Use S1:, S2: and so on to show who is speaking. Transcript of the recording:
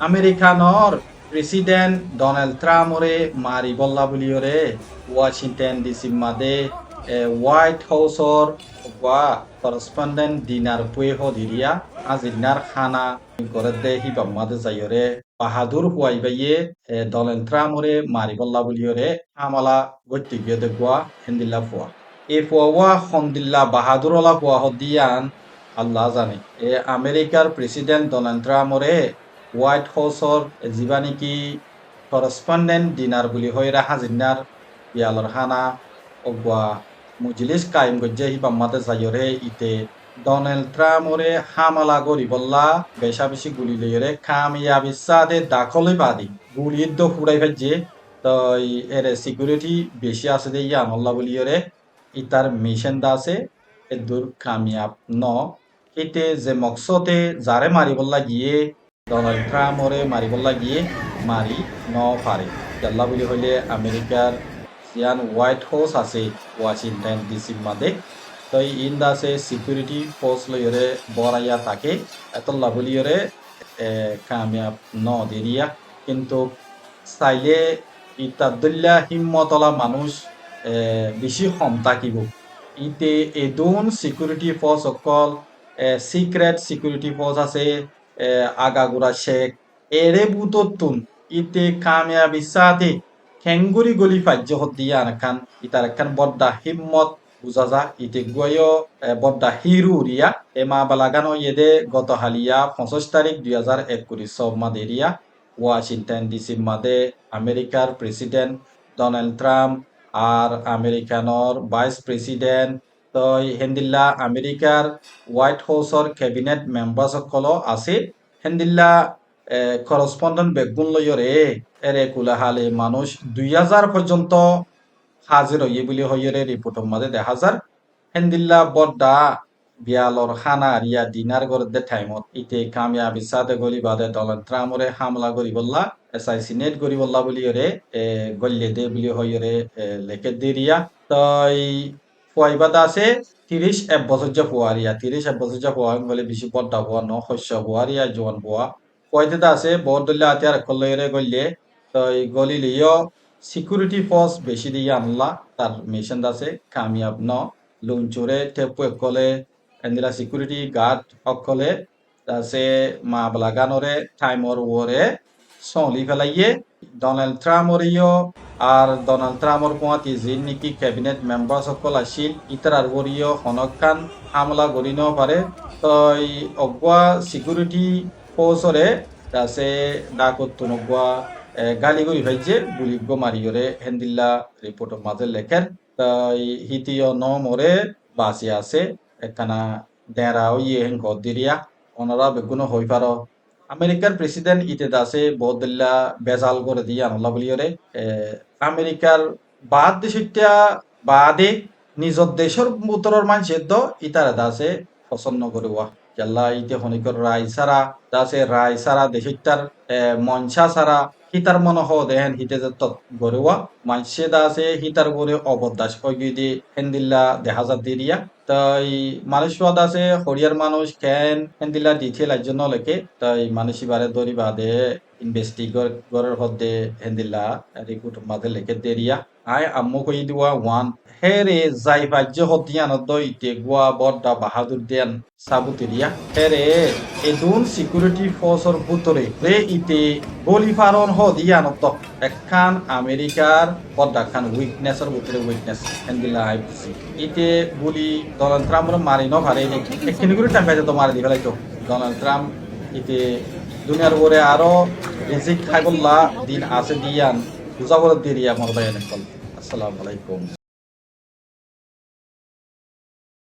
S1: আমেরিকানৰ president Donald ট্ৰাম্পৰে মাৰি বল্লা বুলিৰে Washington DC মাদে white হাউচৰ করসপন্ডেন্ট ডিনার পুয়ে হদিরিয়া আজিনার খানা করে দে হিবাব মাদে যাইরে বাহাদুর হুয়াই বাইয়ে ডনাল্ড ট্রাম্পরে মারি বল্লা বুলিয়রে আমলা গতি গিয়ে দেখুয়া হেন্দিল্লা ফুয়া এ ফুয়া হন্দিল্লা বাহাদুর ওলা ফুয়া হদিয়ান আল্লাহ জানে আমেরিকার প্রেসিডেন্ট ডনাল্ড ট্রাম্পরে হোয়াইট হাউসর যিবা নেকি করসপন্ডেন্ট ডিনার বুলি হইরা হাজিনার ইয়ালর খানা অগুয়া মুজলিস কায়েম গজ্জে হিবাম মাতে যাইরে ইতে ডনাল্ড ট্রাম্পরে হামলা গরি বল্লা বেশা বেশি গুলি লইরে কামিয়াবি সাদে দাখলে বাদি গুলির দো ফুরাই ফেজে তো এর সিকিউরিটি বেশি আছে দে ইয়া আল্লাহ বলিরে ইতার মিশন দা আছে এ দূর কামিয়াব ন এতে যে মকসদে যারে মারি বল্লা গিয়ে ডনাল্ড ট্রাম্পরে মারি বল্লা গিয়ে মারি ন পারে আল্লাহ বলি হইলে আমেরিকার ইয়ান হোয়াইট হাউস আছে ওয়াশিংটন ডিসি মাদে তো ইন্দা আছে সিকিউরিটি ফোর্স লইরে বড়াইয়া তাকে এতল্লা বলিয়রে কামিয়াব ন দেরিয়া কিন্তু চাইলে ইতাদুল্লা হিম্মতলা মানুষ বেশি কম থাকিব ইতে এদুন সিকিউরিটি ফোর্স অকল সিক্রেট সিকিউরিটি ফোর্স আছে আগাগুড়া শেখ এরে বুততুন ইতে কামিয়াবি সাথে খেঙ্গুরি গলি ফাজ্য হদিয়া আনখান ইতার একখান বড্ডা হিম্মত বুঝা যা ইতে গয় বড্ডা হিরু রিয়া এমা বালাগানো ইয়েদে গত হালিয়া 25 তারিখ 2021 সব মাদেরিয়া ওয়াশিংটন ডিসি মাদে আমেরিকার প্রেসিডেন্ট ডনাল্ড ট্রাম্প আর আমেরিকানর ভাইস প্রেসিডেন্ট তো হেন্দিল্লা আমেরিকার হোয়াইট হাউসর ক্যাবিনেট মেম্বার সকল আছে হেন্দিল্লা করসপন্ডেন্ট বেগুন লইরে এরে কুলাহালে মানুষ 2000 পর্যন্ত হাজির হইয়ে বলে হইরে রিপোর্টের মাঝে দেখা যার হেন্দিল্লা বড্ডা বিয়ালর খানা আরিয়া ডিনার করে দে টাইমত ইতে কামিয়াবি সাথে গলি বাদে ডনাল্ড ট্রাম্পরে হামলা করি বললা অ্যাসাসিনেট করি বললা বলি ওরে গল্লে দে বলি হইরে লেখে দেরিয়া তাই ফুয়াইবাদা আছে 30 বছর যে ফুয়ারিয়া 30 বছর যে ফুয়া বলে বেশি বড্ডা ফুয়া ন শস্য ফুয়ারিয়া জোয়ান ফুয়া কয়তে আছে বহুত দল্লে আতিয়ার কলরে গল্লে তো গলি লিও সিকিউরিটি ফোর্স বেশি দিয়ে আনলা তার মিশন আছে কামিয়াব ন লুঞ্চুরে টেপু কলে এন্দিলা সিকিউরিটি গার্ড অকলে আছে মা বলাগানরে টাইমর ওরে সলি ফেলাইয়ে ডনাল্ড ট্রাম্পরিও আর ডনাল্ড ট্রাম্পর পোয়াতি যিন নাকি ক্যাবিনেট মেম্বার সকল আসিল ইতার বরিও হনকান হামলা করি ন পারে তো অগুয়া সিকিউরিটি ফোর্সরে আছে ডাকত নগুয়া গালি করি ভাইছে গুলি গো মারিয়রে হেন্দিল্লা রিপোর্ট মাঝে লেখেন তাই হিতিও ন মরে বাসি আছে একখানা ডেরা ইয়ে হেন গদিরিয়া ওনারা বেগুনো হই পারো আমেরিকার প্রেসিডেন্ট ইতে দাসে বহুদিল্লা বেজাল করে দিয়ে আনলা বলিয়রে আমেরিকার বাদ দেশটা বাদে নিজর দেশের উত্তরের মানুষের দ ইতারা দাসে পছন্দ করুয়া জাল্লা ইতে হনিকর রায় সারা দাসে রায় সারা দেশটার মঞ্চা সারা হিতার মনে হ দেহেন হিতে যত গরুয়া মানসে দাসে হিতার গরে অবদাস কইদি হেন্দিল্লা দেখা যা দিরিয়া তাই মানুষ আছে হরিয়ার মানুষ কেন হেন্দিল্লা ডিটেল জন্য লেখে তাই মানুষই বারে দরি বাদে ইনভেস্টিগেটর হদে হেন্দিল্লা রিকুট মাদে লেখে দেরিয়া আই আম্মু কই দিওয়া ওয়ান হেরে যাই ভাজ্য হদিয়ান ইতে গুয়া বড্ডা বাহাদুর দেন সাবুতেরিয়া হেরে এদুন সিকিউরিটি ফোর্সর ভিতরে রে ইতে গলি ফারন হদিয়ান একখান আমেরিকার বড্ডা খান উইকনেসর ভিতরে উইকনেস হেন্দিল্লা আইপিসি ইতে গুলি ডনাল্ড ট্রাম্পর মারি ন পারে একখানি করে টাইম পাইছে তো মারি দি ফেলাইতো ডনাল্ড ট্রাম্প ইতে দুনিয়ার ওরে আরো রিজিক খাইবল্লা দিন আছে দিয়ান বুঝা বলে দেরিয়া মর ভাই আসসালামু আলাইকুম।